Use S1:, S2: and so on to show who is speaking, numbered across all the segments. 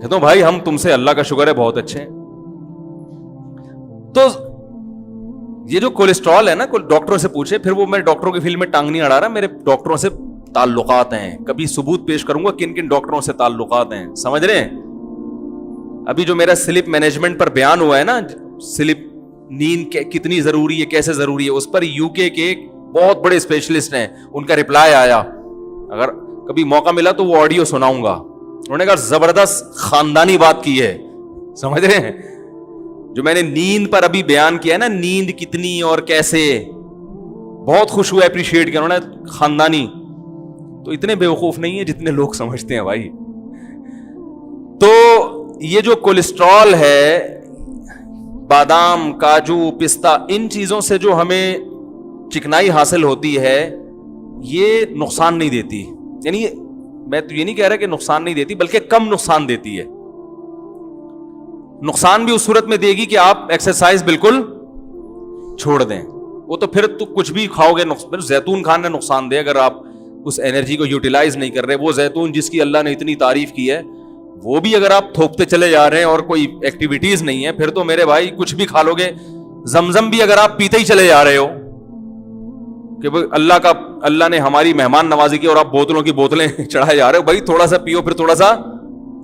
S1: کہتا ہوں بھائی ہم تم سے اللہ کا شکر ہے بہت اچھے ہیں. تو یہ جو کولیسٹرول ہے نا, ڈاکٹروں سے پوچھے, پھر وہ میں ڈاکٹروں کی فیلڈ میں ٹانگ نہیں اڑا رہا, میرے ڈاکٹروں سے تعلقات ہیں, کبھی ثبوت پیش کروں گا کن کن ڈاکٹروں سے تعلقات ہیں, سمجھ رہے ہیں. ابھی جو میرا سلیپ مینجمنٹ پر بیان ہوا ہے نا, سلیپ نیند کتنی ضروری ہے, کیسے ضروری ہے, اس پر یو کے بہت بڑے اسپیشلسٹ ہیں, ان کا رپلائی آیا, اگر کبھی موقع ملا تو وہ آڈیو سناؤں گا. انہوں نے کہا زبردست خاندانی بات کی ہے, سمجھ رہے ہیں. جو میں نے نیند پر ابھی بیان کیا ہے نا, نیند کتنی اور کیسے, بہت خوش ہوا, اپریشیٹ کیا انہوں نے, خاندانی. تو اتنے بیوقوف نہیں ہیں جتنے لوگ سمجھتے ہیں بھائی. تو یہ جو کولیسٹرول ہے, بادام, کاجو, پستہ, ان چیزوں سے جو ہمیں چکنائی حاصل ہوتی ہے, یہ نقصان نہیں دیتی. یعنی میں تو یہ نہیں کہہ رہا کہ نقصان نہیں دیتی, بلکہ کم نقصان دیتی ہے. نقصان بھی اس صورت میں دے گی کہ آپ ایکسرسائز بالکل چھوڑ دیں. وہ تو پھر تو کچھ بھی کھاؤ گے, زیتون کھانا نقصان دے اگر آپ اس انرجی کو یوٹیلائز نہیں کر رہے. وہ زیتون جس کی اللہ نے اتنی تعریف کی ہے, وہ بھی اگر آپ تھوپتے چلے جا رہے ہیں اور کوئی ایکٹیویٹیز نہیں ہے, پھر تو میرے بھائی کچھ بھی کھا لو گے. زمزم بھی اگر آپ پیتے ہی چلے جا رہے ہو کہ اللہ نے ہماری مہمان نوازی کی, اور آپ بوتلوں کی بوتلیں چڑھائے جا رہے ہو, بھائی تھوڑا سا پیو, پھر تھوڑا سا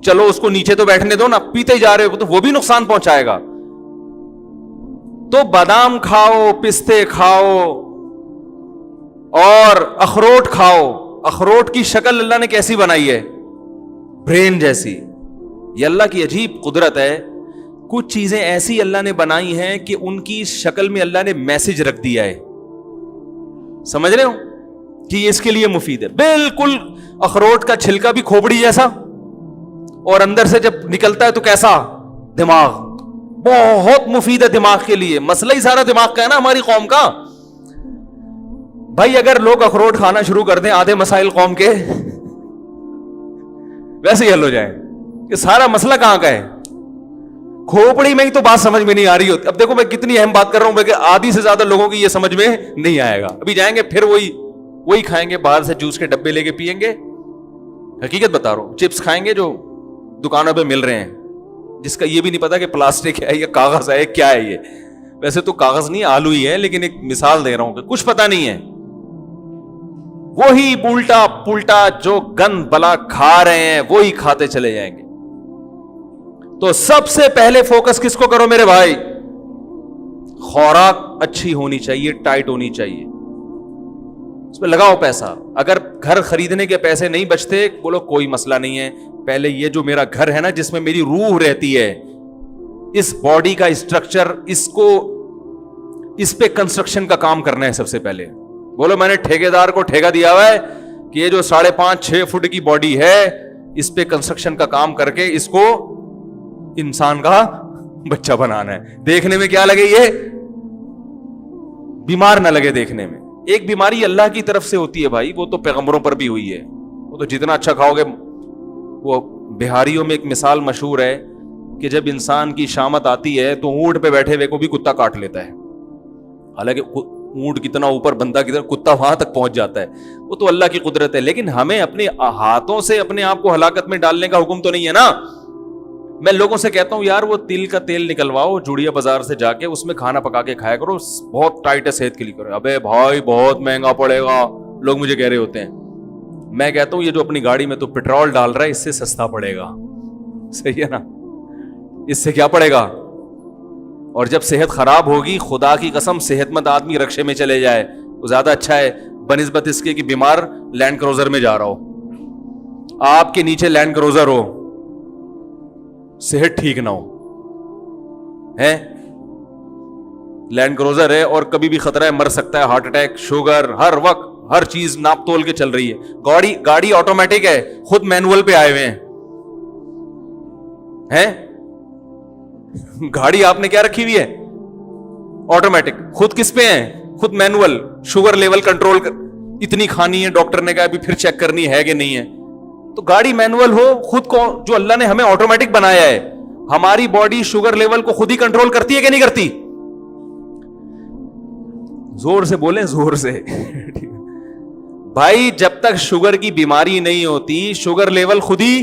S1: چلو اس کو نیچے تو بیٹھنے دو نا, پیتے ہی جا رہے ہو تو وہ بھی نقصان پہنچائے گا. تو بادام کھاؤ, پستے کھاؤ, اور اخروٹ کھاؤ. اخروٹ کی شکل اللہ نے کیسی بنائی ہے, برین جیسی. یہ اللہ کی عجیب قدرت ہے. کچھ چیزیں ایسی اللہ نے بنائی ہیں کہ ان کی شکل میں اللہ نے میسج رکھ دیا ہے, سمجھ رہے ہو, کہ یہ اس کے لیے مفید ہے. بالکل اخروٹ کا چھلکا بھی کھوپڑی جیسا, اور اندر سے جب نکلتا ہے تو کیسا, دماغ, بہت مفید ہے دماغ کے لیے. مسئلہ ہی سارا دماغ کا ہے نا ہماری قوم کا. بھائی اگر لوگ اخروٹ کھانا شروع کر دیں, آدھے مسائل قوم کے ویسے ہی حل ہو جائیں. یہ سارا مسئلہ کہاں کا ہے, کھوپڑی میں ہی تو بات سمجھ میں نہیں آ رہی ہوتی. اب دیکھو میں کتنی اہم بات کر رہا ہوں, کہ آدھی سے زیادہ لوگوں کی یہ سمجھ میں نہیں آئے گا. ابھی جائیں گے پھر وہی کھائیں گے, باہر سے جوس کے ڈبے لے کے پیئیں گے. حقیقت بتا رہا ہوں, چپس کھائیں گے جو دکانوں پہ مل رہے ہیں, جس کا یہ بھی نہیں پتا کہ پلاسٹک ہے یا کاغذ ہے, کیا ہے یہ. ویسے تو کاغذ نہیں, آلو ہی ہے, لیکن ایک مثال دے رہا ہوں کہ کچھ پتا نہیں ہے. وہی الٹا پلٹا جو گند بلا کھا رہے ہیں وہی کھاتے چلے جائیں گے. تو سب سے پہلے فوکس کس کو کرو میرے بھائی, خوراک اچھی ہونی چاہیے, ٹائٹ ہونی چاہیے, اس پہ لگاؤ پیسہ. اگر گھر خریدنے کے پیسے نہیں بچتے, بولو کوئی مسئلہ نہیں ہے, پہلے یہ جو میرا گھر ہے نا جس میں میری روح رہتی ہے, اس باڈی کا اسٹرکچر, اس پہ کنسٹرکشن کا کام کرنا ہے سب سے پہلے. بولو میں نے ٹھیکیدار کو ٹھیکہ دیا ہوا ہے کہ یہ جو 5.5-6 فٹ کی باڈی ہے, اس پہ کنسٹرکشن کا کام کر کے اس کو انسان کا بچہ بنانا ہے. دیکھنے میں کیا لگے, یہ بیمار نہ لگے دیکھنے میں. ایک بیماری اللہ کی طرف سے ہوتی ہے بھائی, وہ تو پیغمبروں پر بھی ہوئی ہے. وہ تو جتنا اچھا کھاؤ گے. وہ بہاریوں میں ایک مثال مشہور ہے کہ جب انسان کی شامت آتی ہے تو اونٹ پہ بیٹھے ہوئے کو بھی کتا کاٹ لیتا ہے. حالانکہ اونٹ کتنا اوپر, بندہ کتنا, کتا وہاں تک پہنچ جاتا ہے. وہ تو اللہ کی قدرت ہے. لیکن ہمیں اپنے ہاتھوں سے اپنے آپ کو ہلاکت میں ڈالنے کا حکم تو نہیں ہے نا. میں لوگوں سے کہتا ہوں یار وہ تل کا تیل نکلواؤ جوڑیا بازار سے جا کے, اس میں کھانا پکا کے کھایا کرو, بہت ٹائٹ ہے صحت کے لیے. کرو, ابے بھائی بہت مہنگا پڑے گا, لوگ مجھے کہہ رہے ہوتے ہیں. میں کہتا ہوں یہ جو اپنی گاڑی میں تو پیٹرول ڈال رہا ہے, اس سے سستا پڑے گا. صحیح ہے نا, اس سے کیا پڑے گا. اور جب صحت خراب ہوگی, خدا کی قسم صحت مند آدمی رکشے میں چلے جائے وہ زیادہ اچھا ہے بنسبت اس کے کہ بیمار لینڈ کروزر میں جا رہا ہو. آپ کے نیچے لینڈ کروزر ہو, صحت ٹھیک نہ ہو, ہے لینڈ کروزر ہے اور کبھی بھی خطرہ ہے, مر سکتا ہے, ہارٹ اٹیک, شوگر, ہر وقت ہر چیز ناپ تول کے چل رہی ہے. گاڑی آٹومیٹک ہے, خود مینول پہ آئے ہوئے ہیں. گاڑی آپ نے کیا رکھی ہوئی ہے, آٹومیٹک. خود کس پہ ہیں, خود مینول. شوگر لیول کنٹرول اتنی کھانی ہے, ڈاکٹر نے کہا ابھی پھر چیک کرنی ہے کہ نہیں ہے. تو گاڑی مینول ہو, خود کو جو اللہ نے ہمیں آٹومیٹک بنایا ہے, ہماری باڈی شوگر لیول کو خود ہی کنٹرول کرتی ہے کہ نہیں کرتی. زور سے بولیں, زور سے. بھائی جب تک شوگر کی بیماری نہیں ہوتی, شوگر لیول خود ہی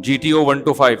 S1: GTO 125,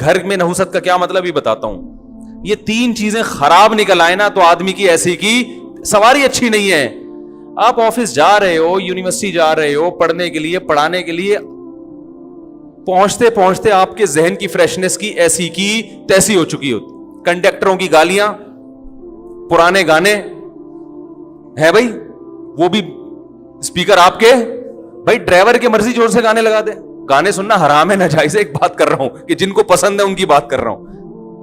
S1: گھر میں نحوست کا کیا مطلب یہ بتاتا ہوں. یہ 3 چیزیں خراب نکل آئے نا تو آدمی کی ایسی کی سواری اچھی نہیں ہے. آپ آفس جا رہے ہو, یونیورسٹی جا رہے ہو پڑھنے کے لیے, پڑھانے کے لیے, پہنچتے پہنچتے آپ کے ذہن کی فریشنس کی ایسی کی تیسی ہو چکی ہوتی. کنڈکٹروں کی گالیاں, پرانے گانے ہے بھائی, وہ بھی اسپیکر آپ کے, بھائی ڈرائیور کی مرضی زور سے گانے لگا دے. گانے سننا حرام ہے, ناجائز ہے, ایک بات کر رہا ہوں کہ جن کو پسند ہے ان کی بات کر رہا ہوں.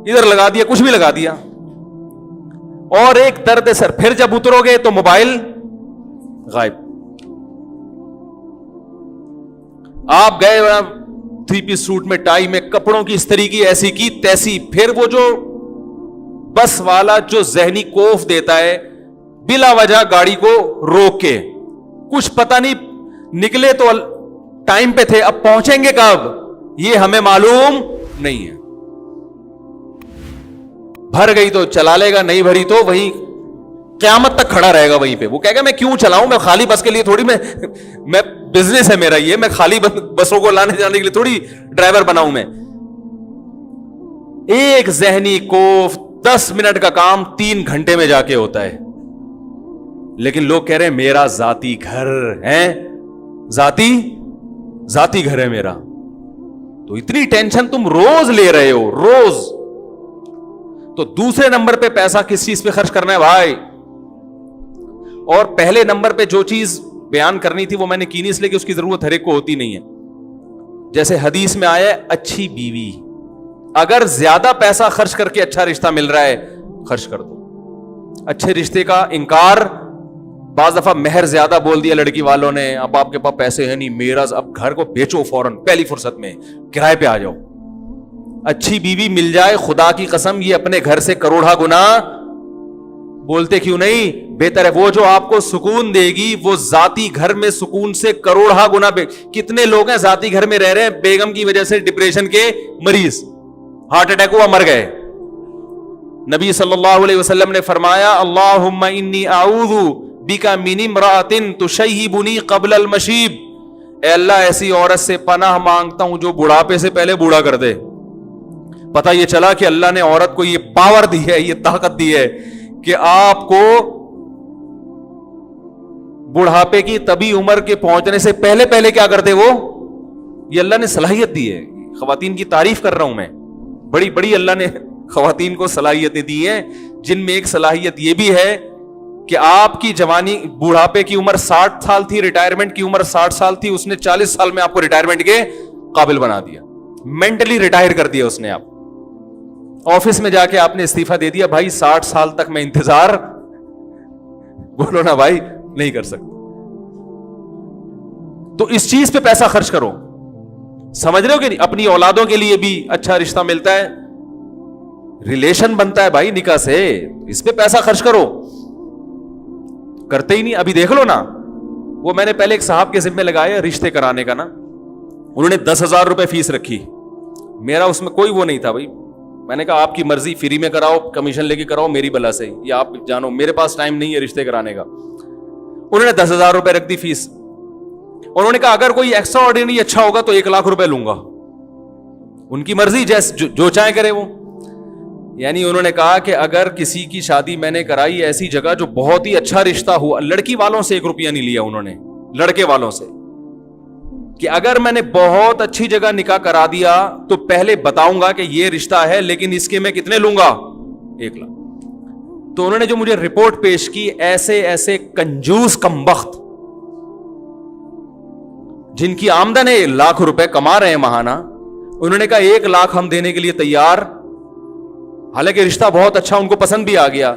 S1: ادھر لگا دیا, کچھ بھی لگا دیا. اور ایک درد سر, پھر جب اترو گے تو موبائل غائب. آپ گئے 3 پیس سوٹ میں, ٹائی میں, کپڑوں کی استری کی ایسی کی تیسی. پھر وہ جو بس والا جو ذہنی کوف دیتا ہے بلا وجہ گاڑی کو روک کے, کچھ پتہ نہیں نکلے تو ٹائم پہ تھے, اب پہنچیں گے کب یہ ہمیں معلوم نہیں ہے. بھر گئی تو چلا لے گا, نہیں بھری تو وہیں قیامت تک کھڑا رہے گا وہیں پہ. وہ کہے گا میں کیوں چلاؤں, میں خالی بس کے لیے تھوڑی, میں بزنس ہے میرا یہ, میں خالی بسوں کو لانے جانے کے لیے تھوڑی ڈرائیور بناؤں میں. ایک ذہنی کوف 10 منٹ کا کام 3 گھنٹے میں جا کے ہوتا ہے. لیکن لوگ کہہ رہے ہیں میرا ذاتی گھر ہے, ذاتی گھر ہے میرا. تو اتنی ٹینشن تم روز لے رہے ہو, روز. تو دوسرے نمبر پہ پیسہ کس چیز پہ خرچ کرنا ہے بھائی؟ اور پہلے نمبر پہ جو چیز بیان کرنی تھی وہ میں نے کی نہیں, اس لیے کہ اس کی ضرورت ہر ایک کو ہوتی نہیں ہے. جیسے حدیث میں آیا ہے اچھی بیوی, اگر زیادہ پیسہ خرچ کر کے اچھا رشتہ مل رہا ہے خرچ کر دو. اچھے رشتے کا انکار, بعض دفعہ مہر زیادہ بول دیا لڑکی والوں نے, اب آپ کے پاس پیسے ہیں نہیں, میرا اب گھر کو بیچو فوراً پہلی فرصت میں, کرائے پہ آ جاؤ. اچھی بیوی مل جائے, خدا کی قسم یہ اپنے گھر سے کروڑا گنا, بولتے کیوں نہیں, بہتر ہے وہ جو آپ کو سکون دے گی وہ ذاتی گھر میں سکون سے کروڑا گنا. کتنے لوگ ہیں ذاتی گھر میں رہ رہے ہیں, بیگم کی وجہ سے ڈپریشن کے مریض, ہارٹ اٹیک ہوا مر گئے. نبی صلی اللہ علیہ وسلم نے فرمایا اللہم انی اعوذ بک من امرأۃ تشیبنی قبل المشیب, اے اللہ ایسی عورت سے پناہ مانگتا ہوں جو بڑھاپے سے پہلے بوڑھا کر دے. پتہ یہ چلا کہ اللہ نے عورت کو یہ پاور دی ہے, یہ طاقت دی ہے کہ آپ کو بڑھاپے کی طبی عمر کے پہنچنے سے پہلے پہلے کیا کرتے وہ, یہ اللہ نے صلاحیت دی ہے. خواتین کی تعریف کر رہا ہوں میں, بڑی بڑی اللہ نے خواتین کو صلاحیتیں دی ہیں, جن میں ایک صلاحیت یہ بھی ہے کہ آپ کی جوانی, بڑھاپے کی عمر 60 سال تھی, ریٹائرمنٹ کی عمر 60 سال تھی, اس نے 40 سال میں آپ کو ریٹائرمنٹ کے قابل بنا دیا, مینٹلی ریٹائر کر دیا اس نے. آپ آفس میں جا کے آپ نے استعفیٰ دے دیا, بھائی 60 سال تک میں انتظار, بولو نا بھائی نہیں کر سکتا. تو اس چیز پہ پیسہ خرچ کرو, سمجھ رہے ہو کہ نہیں؟ اپنی اولادوں کے لیے بھی اچھا رشتہ ملتا ہے, ریلیشن بنتا ہے بھائی نکاح سے, اس پہ پیسہ خرچ کرو. کرتے ہی نہیں. ابھی دیکھ لو نا, وہ میں نے پہلے ایک صاحب کے ذمہ لگایا رشتے کرانے کا نا, انہوں نے 10,000 روپے فیس رکھی, میرا اس میں کوئی وہ نہیں تھا بھائی. میں نے کہا آپ کی مرضی, فری میں کراؤ, کمیشن لے کے کراؤ, میری بلا سے, یا آپ جانو میرے پاس ٹائم نہیں ہے رشتے کرانے کا. انہوں نے 10,000 روپے رکھ دی فیس. انہوں نے کہا اگر کوئی ایکسٹرا آرڈینری اچھا ہوگا تو 1,00,000 روپے لوں گا. ان کی مرضی, جیسے جو چاہے کرے وہ. یعنی انہوں نے کہا کہ اگر کسی کی شادی میں نے کرائی ایسی جگہ جو بہت ہی اچھا رشتہ ہوا, لڑکی والوں سے 1 روپیہ نہیں لیا انہوں نے, لڑکے والوں سے, کہ اگر میں نے بہت اچھی جگہ نکاح کرا دیا تو پہلے بتاؤں گا کہ یہ رشتہ ہے, لیکن اس کے میں کتنے لوں گا, 1,00,000. تو انہوں نے جو مجھے رپورٹ پیش کی, ایسے ایسے کنجوس کمبخت جن کی آمدن ہے 1,00,000 روپے کما رہے ہیں ماہانہ, انہوں نے کہا 1,00,000 ہم دینے کے لیے تیار, حالانکہ رشتہ بہت اچھا, ان کو پسند بھی آ گیا.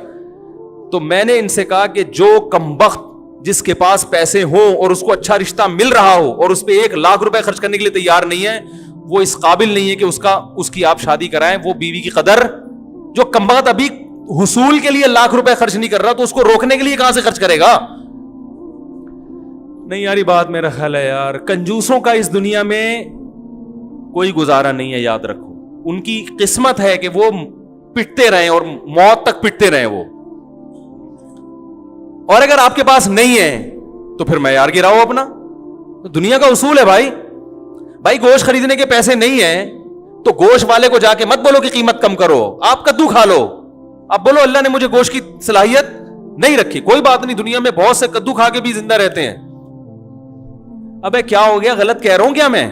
S1: تو میں نے ان سے کہا کہ جو کمبخت جس کے پاس پیسے ہوں اور اس کو اچھا رشتہ مل رہا ہو اور اس پہ 1,00,000 روپے خرچ کرنے کے لیے تیار نہیں ہے, وہ اس قابل نہیں ہے کہ اس کی آپ شادی کرائیں. وہ بیوی کی قدر, جو کمبخت ابھی حصول کے لیے 1,00,000 روپے خرچ نہیں کر رہا تو اس کو روکنے کے لیے کہاں سے خرچ کرے گا؟ نہیں یار, یہ بات میرا خیال ہے یار, کنجوسوں کا اس دنیا میں کوئی گزارا نہیں ہے. یاد رکھو, ان کی قسمت ہے کہ وہ پٹتے رہیں اور موت تک پٹتے رہیں وہ. اور اگر آپ کے پاس نہیں ہے تو پھر معیار گراؤ اپنا. دنیا کا اصول ہے بھائی, گوشت خریدنے کے پیسے نہیں ہیں تو گوشت والے کو جا کے مت بولو کہ قیمت کم کرو, آپ کدو کھا لو. اب بولو اللہ نے مجھے گوشت کی صلاحیت نہیں رکھی, کوئی بات نہیں, دنیا میں بہت سے کدو کھا کے بھی زندہ رہتے ہیں. ابے کیا ہو گیا, غلط کہہ رہا ہوں کیا میں؟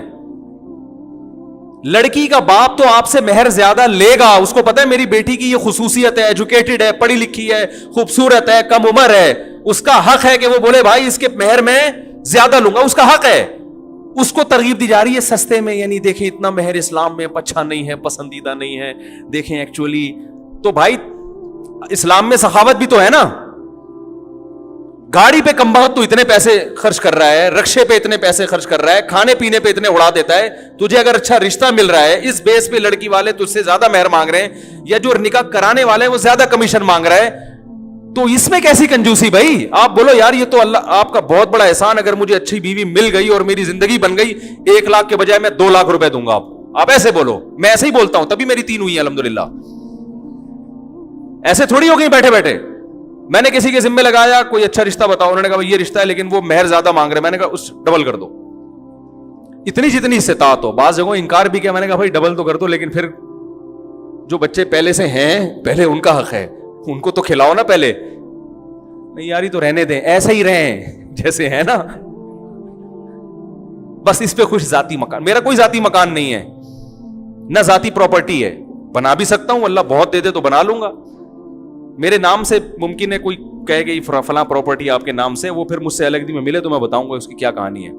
S1: لڑکی کا باپ تو آپ سے مہر زیادہ لے گا, اس کو پتا ہے میری بیٹی کی یہ خصوصیت ہے, ایجوکیٹڈ ہے, پڑھی لکھی ہے, خوبصورت ہے, کم عمر ہے, اس کا حق ہے کہ وہ بولے بھائی اس کے مہر میں زیادہ لوں گا, اس کا حق ہے. اس کو ترغیب دی جا رہی ہے سستے میں, یعنی دیکھیں اتنا مہر اسلام میں اچھا نہیں ہے, پسندیدہ نہیں ہے, دیکھیں ایکچولی تو بھائی اسلام میں سخاوت بھی تو ہے نا. گاڑی پہ کم بخت تو اتنے پیسے خرچ کر رہا ہے, رکشے پہ اتنے پیسے خرچ کر رہا ہے, کھانے پینے پہ اتنے اڑا دیتا ہے, تجھے اگر اچھا رشتہ مل رہا ہے اس بیس پہ لڑکی والے تجھ سے زیادہ مہر مانگ رہے ہیں, یا جو نکاح کرانے والے ہیں وہ زیادہ کمیشن مانگ رہا ہے, تو اس میں کیسی کنجوسی بھائی؟ آپ بولو یار یہ تو اللہ آپ کا بہت بڑا احسان, اگر مجھے اچھی بیوی مل گئی اور میری زندگی بن گئی, 1 لاکھ کے بجائے میں 2 لاکھ روپے دوں گا آپ ایسے بولو. میں ایسے ہی بولتا ہوں, تبھی میری 3 ہوئی ہیں الحمدللہ. ایسے تھوڑی ہو گئی بیٹھے بیٹھے. میں نے کسی کے ذمہ لگایا کوئی اچھا رشتہ بتاؤ, انہوں نے کہا یہ رشتہ ہے لیکن وہ مہر زیادہ مانگ رہے ہیں. میں نے کہا اس ڈبل کر دو, اتنی جتنی استطاعت ہو. بعض جگہوں انکار بھی کیا, میں نے کہا بھائی ڈبل تو کر دو, لیکن پھر جو بچے پہلے سے ہیں پہلے ان کا حق ہے, ان کو تو کھلاؤ نا پہلے. نہیں یاری تو رہنے دیں, ایسا ہی رہیں جیسے ہے نا, بس اس پہ خوش. ذاتی مکان, میرا کوئی ذاتی مکان نہیں ہے, نہ ذاتی پراپرٹی ہے. بنا بھی سکتا ہوں, اللہ بہت دے دے تو بنا لوں گا. میرے نام سے ممکن ہے کوئی کہے کہ فلاں پراپرٹی آپ کے نام سے, وہ پھر مجھ سے الگ میں ملے تو میں بتاؤں گا اس کی کیا کہانی ہے.